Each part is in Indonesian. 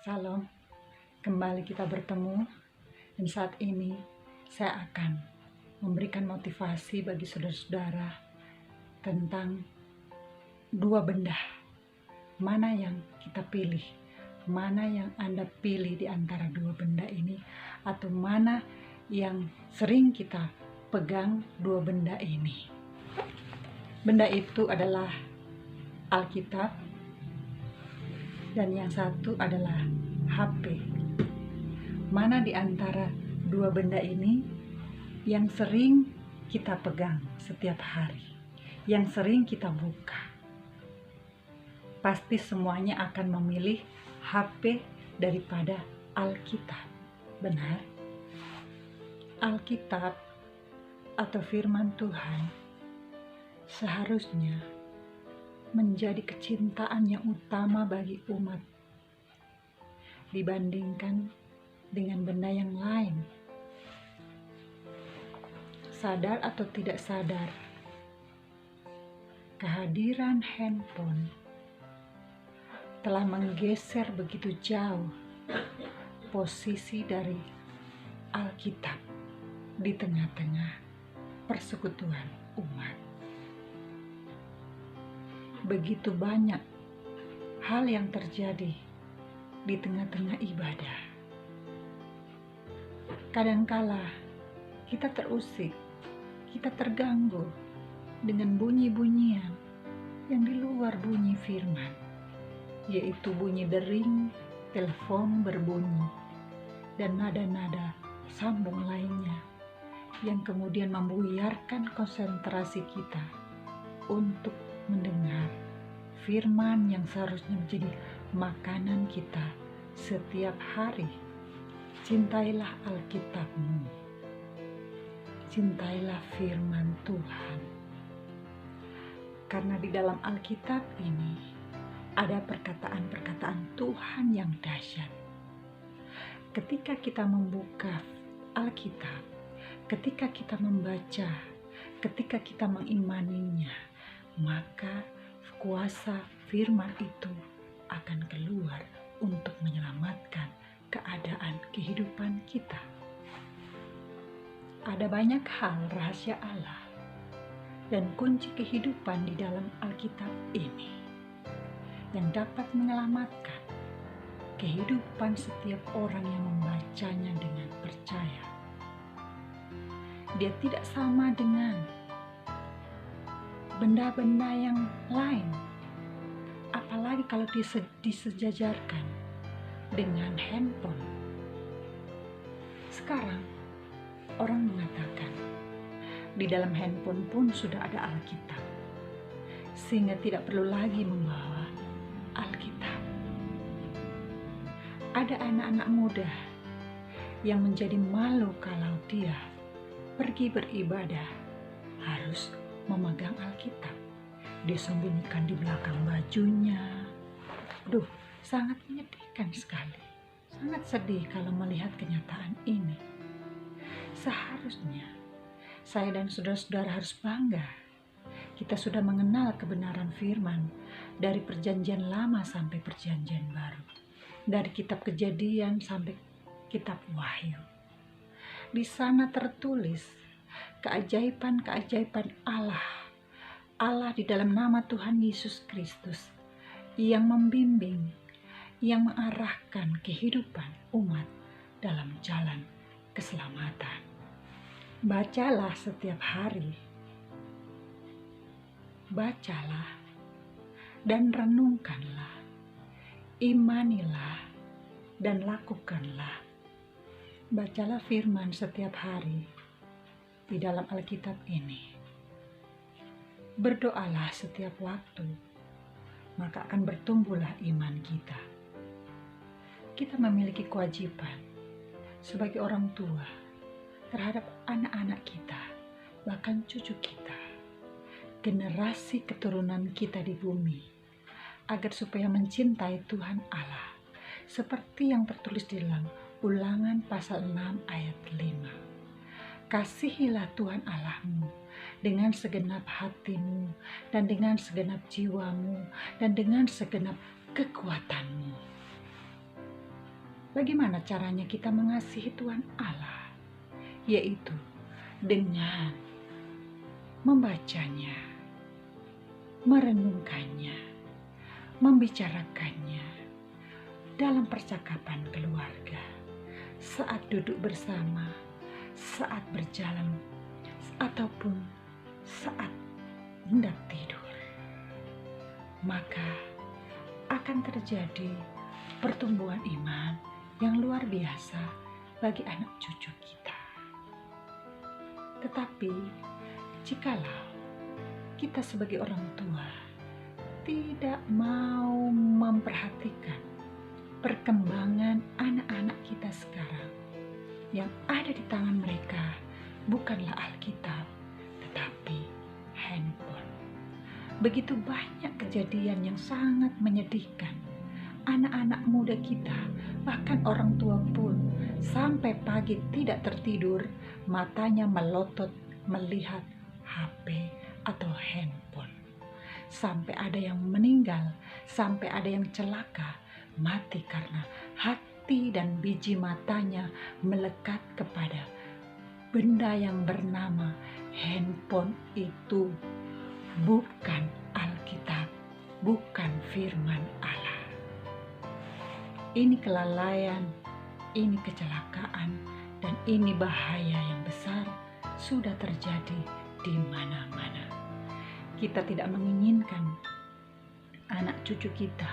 Salam, kembali kita bertemu dan saat ini saya akan memberikan motivasi bagi saudara-saudara tentang dua benda. Mana yang kita pilih? Mana yang Anda pilih di antara dua benda ini? Atau mana yang sering kita pegang dua benda ini? Benda itu adalah Alkitab dan yang satu adalah HP. Mana di antara dua benda ini yang sering kita pegang setiap hari, yang sering kita buka? Pasti semuanya akan memilih HP daripada Alkitab. Benar? Alkitab atau firman Tuhan seharusnya menjadi kecintaan yang utama bagi umat dibandingkan dengan benda yang lain. Sadar atau tidak sadar, kehadiran handphone telah menggeser begitu jauh posisi dari Alkitab di tengah-tengah persekutuan umat. Begitu banyak hal yang terjadi di tengah-tengah ibadah. Kadangkala kita terusik, kita terganggu dengan bunyi-bunyian yang di luar bunyi firman, yaitu bunyi dering, telepon berbunyi, dan nada-nada sambung lainnya yang kemudian membuyarkan konsentrasi kita untuk mendengar firman yang seharusnya menjadi makanan kita setiap hari. Cintailah Alkitabmu, cintailah firman Tuhan, karena di dalam Alkitab ini ada perkataan-perkataan Tuhan yang dahsyat. Ketika kita membuka Alkitab, ketika kita membaca, ketika kita mengimaninya, maka kuasa firman itu akan keluar untuk menyelamatkan keadaan kehidupan kita. Ada banyak hal rahasia Allah dan kunci kehidupan di dalam Alkitab ini yang dapat menyelamatkan kehidupan setiap orang yang membacanya dengan percaya. Dia tidak sama dengan benda-benda yang lain, apalagi kalau disejajarkan dengan handphone. Sekarang orang mengatakan di dalam handphone pun sudah ada Alkitab, sehingga tidak perlu lagi membawa Alkitab. Ada anak-anak muda yang menjadi malu kalau dia pergi beribadah harus memegang Alkitab. Disembunyikan di belakang bajunya. Sangat menyedihkan sekali. Sangat sedih kalau melihat kenyataan ini. Seharusnya saya dan saudara-saudara harus bangga. Kita sudah mengenal kebenaran firman dari perjanjian lama sampai perjanjian baru. Dari kitab Kejadian sampai kitab Wahyu. Di sana tertulis keajaiban-keajaiban Allah di dalam nama Tuhan Yesus Kristus yang membimbing, yang mengarahkan kehidupan umat dalam jalan keselamatan. Bacalah setiap hari. Bacalah dan renungkanlah. Imanilah dan lakukanlah. Bacalah firman setiap hari di dalam Alkitab ini. Berdoalah setiap waktu, maka akan bertumbuhlah iman kita. Kita memiliki kewajiban sebagai orang tua terhadap anak-anak kita, bahkan cucu kita, generasi keturunan kita di bumi, agar supaya mencintai Tuhan Allah, seperti yang tertulis di dalam Ulangan pasal 6 ayat 5. Kasihilah Tuhan Allahmu dengan segenap hatimu dan dengan segenap jiwamu dan dengan segenap kekuatanmu. Bagaimana caranya kita mengasihi Tuhan Allah? Yaitu dengan membacanya, merenungkannya, membicarakannya dalam percakapan keluarga, saat duduk bersama, saat berjalan, ataupun saat hendak tidur. Maka akan terjadi pertumbuhan iman yang luar biasa bagi anak cucu kita. Tetapi jikalau kita sebagai orang tua tidak mau memperhatikan perkembangan anak-anak kita sekarang, yang ada di tangan mereka bukanlah Alkitab, tetapi handphone. Begitu banyak kejadian yang sangat menyedihkan. Anak-anak muda kita, bahkan orang tua pun, sampai pagi tidak tertidur, matanya melotot melihat HP atau handphone. Sampai ada yang meninggal, sampai ada yang celaka, mati karena hati dan biji matanya melekat kepada benda yang bernama handphone. Itu bukan Alkitab, bukan firman Allah. Ini kelalaian, ini kecelakaan, dan ini bahaya yang besar sudah terjadi di mana-mana. Kita tidak menginginkan anak cucu kita,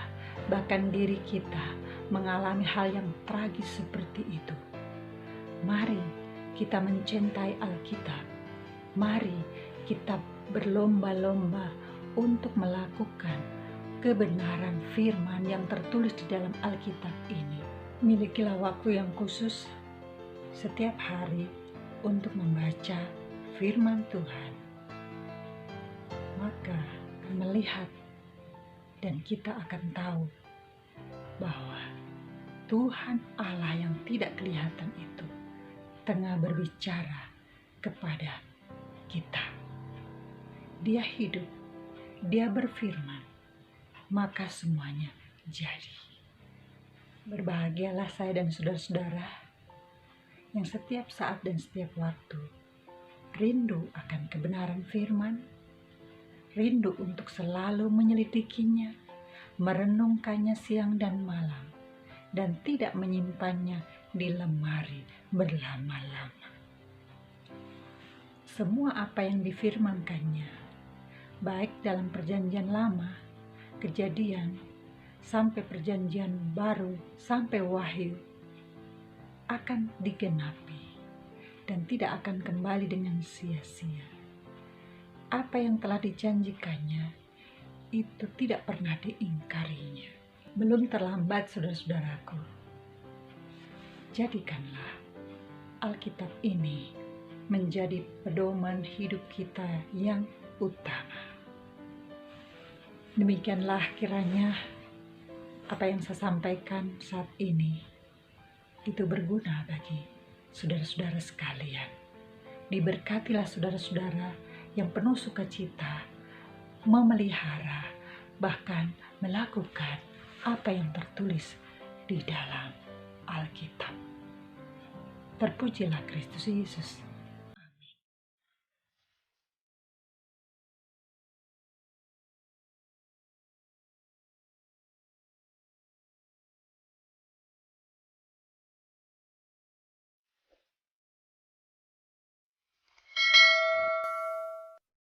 bahkan diri kita, mengalami hal yang tragis seperti itu. Mari kita mencintai Alkitab. Mari kita berlomba-lomba untuk melakukan kebenaran firman yang tertulis di dalam Alkitab ini. Milikilah waktu yang khusus setiap hari untuk membaca firman Tuhan. Maka melihat dan kita akan tahu bahwa Tuhan Allah yang tidak kelihatan itu tengah berbicara kepada kita. Dia hidup, dia berfirman, maka semuanya jadi. Berbahagialah saya dan saudara-saudara yang setiap saat dan setiap waktu rindu akan kebenaran firman, rindu untuk selalu menyelidikinya, merenungkannya siang dan malam, dan tidak menyimpannya di lemari berlama-lama. Semua apa yang difirmankannya, baik dalam perjanjian lama, Kejadian, sampai perjanjian baru, sampai Wahyu, akan digenapi dan tidak akan kembali dengan sia-sia. Apa yang telah dijanjikannya itu tidak pernah diingkarinya. Belum terlambat, saudara-saudaraku. Jadikanlah Alkitab ini menjadi pedoman hidup kita yang utama. Demikianlah kiranya apa yang saya sampaikan saat ini itu berguna bagi saudara-saudara sekalian. Diberkatilah saudara-saudara yang penuh sukacita, memelihara, bahkan melakukan apa yang tertulis di dalam Alkitab. Terpujilah Kristus Yesus.